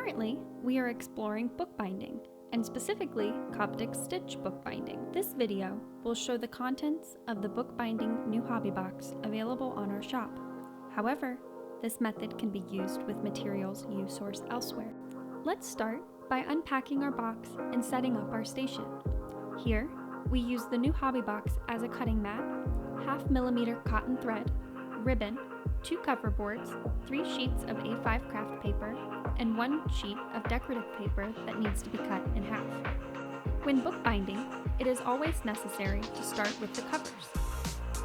Currently, we are exploring bookbinding, and specifically Coptic stitch bookbinding. This video will show the contents of the bookbinding new hobby box available on our shop. However, this method can be used with materials you source elsewhere. Let's start by unpacking our box and setting up our station. Here, we use the new hobby box as a cutting mat, 1/2 millimeter cotton thread, ribbon, 2 cover boards, 3 sheets of A5 craft paper, and 1 sheet of decorative paper that needs to be cut in half. When bookbinding, it is always necessary to start with the covers.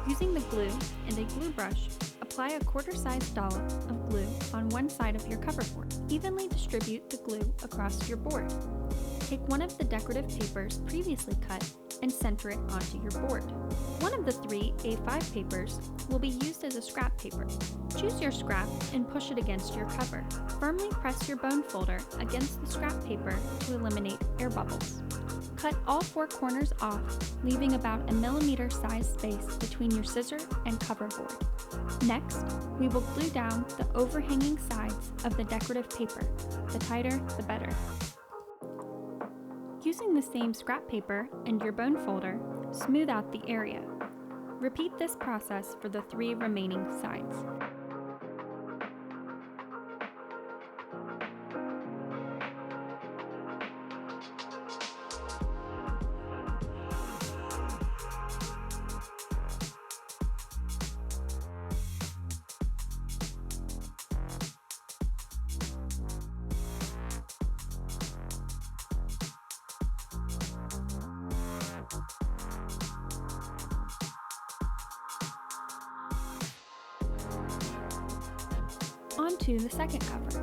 Using the glue and a glue brush, apply a quarter-sized dollop of glue on one side of your cover board. Evenly distribute the glue across your board. Take one of the decorative papers previously cut and center it onto your board. One of the 3 A5 papers will be used as a scrap paper. Choose your scrap and push it against your cover. Firmly press your bone folder against the scrap paper to eliminate air bubbles. Cut all 4 corners off, leaving about a millimeter size space between your scissor and cover board. Next, we will glue down the overhanging sides of the decorative paper. The tighter, the better. Using the same scrap paper and your bone folder, smooth out the area. Repeat this process for the 3 remaining sides. On to the second cover,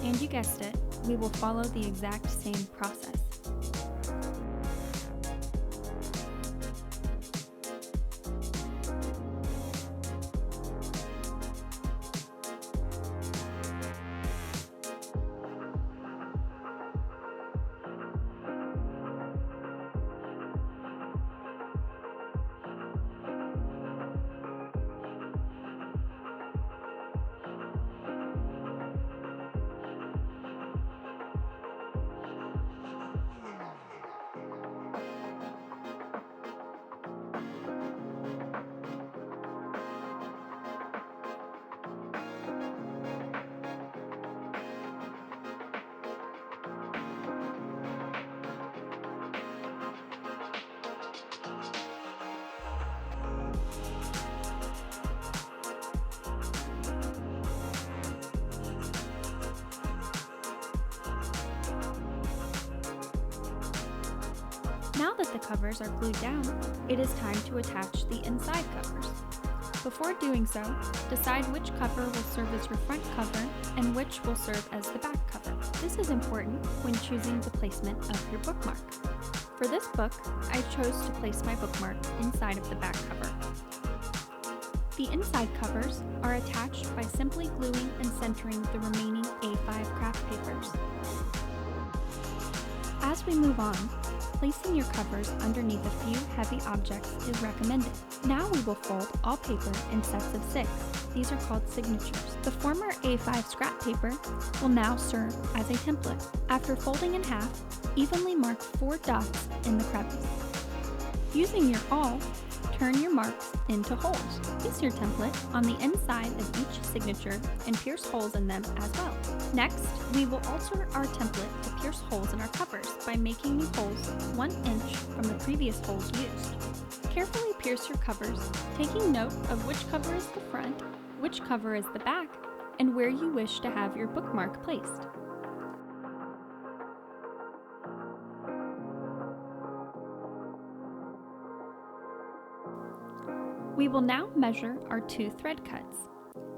and you guessed it, we will follow the exact same process. Now that the covers are glued down, it is time to attach the inside covers. Before doing so, decide which cover will serve as your front cover and which will serve as the back cover. This is important when choosing the placement of your bookmark. For this book, I chose to place my bookmark inside of the back cover. The inside covers are attached by simply gluing and centering the remaining A5 craft papers. As we move on, placing your covers underneath a few heavy objects is recommended. Now we will fold all paper in sets of 6. These are called signatures. The former A5 scrap paper will now serve as a template. After folding in half, evenly mark 4 dots in the crevice. Using your awl, turn your marks into holes. Place your template on the inside of each signature and pierce holes in them as well. Next, we will alter our template to pierce holes in our covers by making new holes 1 inch from the previous holes used. Carefully pierce your covers, taking note of which cover is the front, which cover is the back, and where you wish to have your bookmark placed. We will now measure our 2 thread cuts.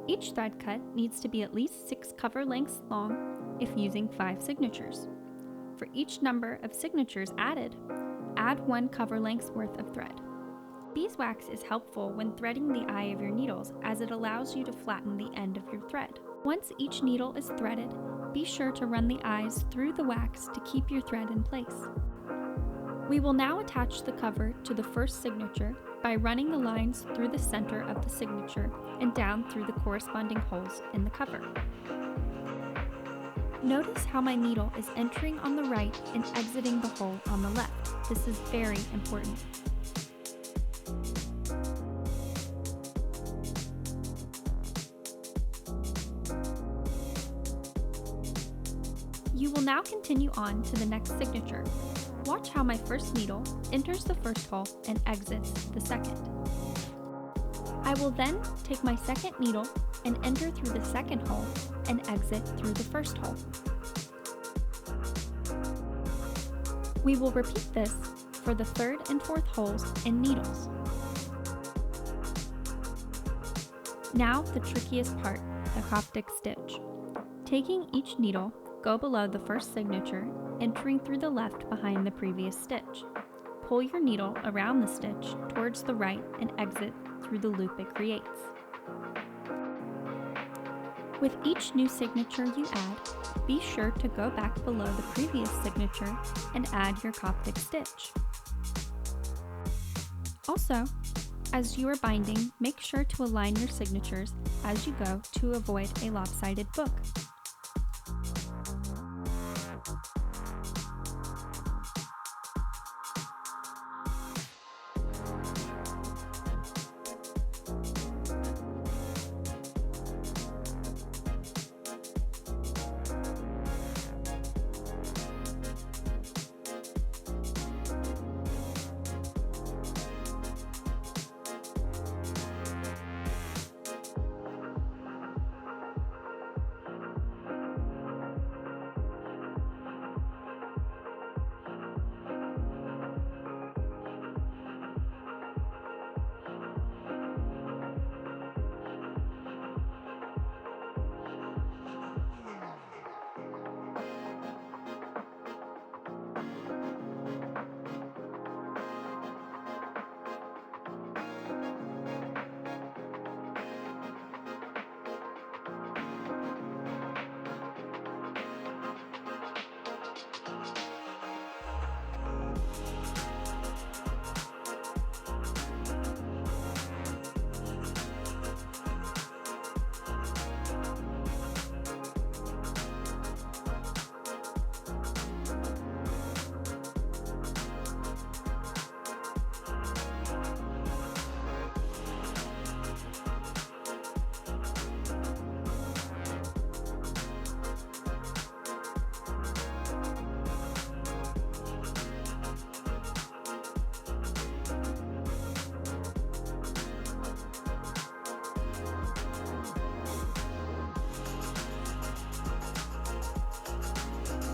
Each thread cut needs to be at least 6 cover lengths long if using 5 signatures. For each number of signatures added, add 1 cover length's worth of thread. Beeswax is helpful when threading the eye of your needles as it allows you to flatten the end of your thread. Once each needle is threaded, be sure to run the eyes through the wax to keep your thread in place. We will now attach the cover to the first signature by running the lines through the center of the signature and down through the corresponding holes in the cover. Notice how my needle is entering on the right and exiting the hole on the left. This is very important. You will now continue on to the next signature. Watch how my first needle enters the first hole and exits the second. I will then take my second needle and enter through the second hole and exit through the first hole. We will repeat this for the third and fourth holes and needles. Now the trickiest part, the Coptic stitch. Taking each needle, go below the first signature, entering through the left behind the previous stitch. Pull your needle around the stitch towards the right and exit through the loop it creates. With each new signature you add, be sure to go back below the previous signature and add your Coptic stitch. Also, as you are binding, make sure to align your signatures as you go to avoid a lopsided book.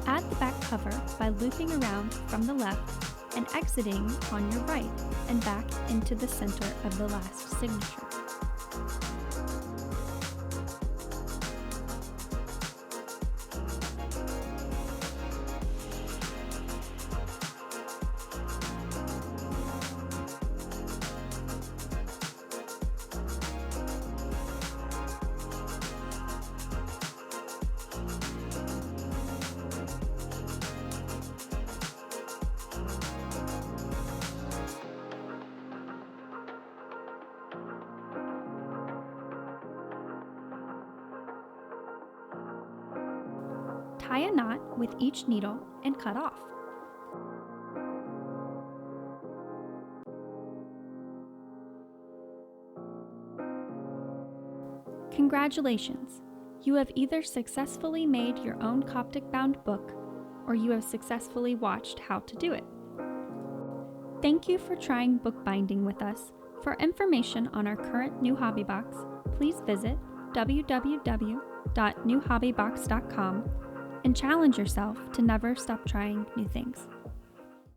Add the back cover by looping around from the left and exiting on your right and back into the center of the last signature. Tie a knot with each needle and cut off. Congratulations! You have either successfully made your own Coptic-bound book, or you have successfully watched how to do it. Thank you for trying bookbinding with us. For information on our current new hobby box, please visit www.newhobbybox.com and challenge yourself to never stop trying new things.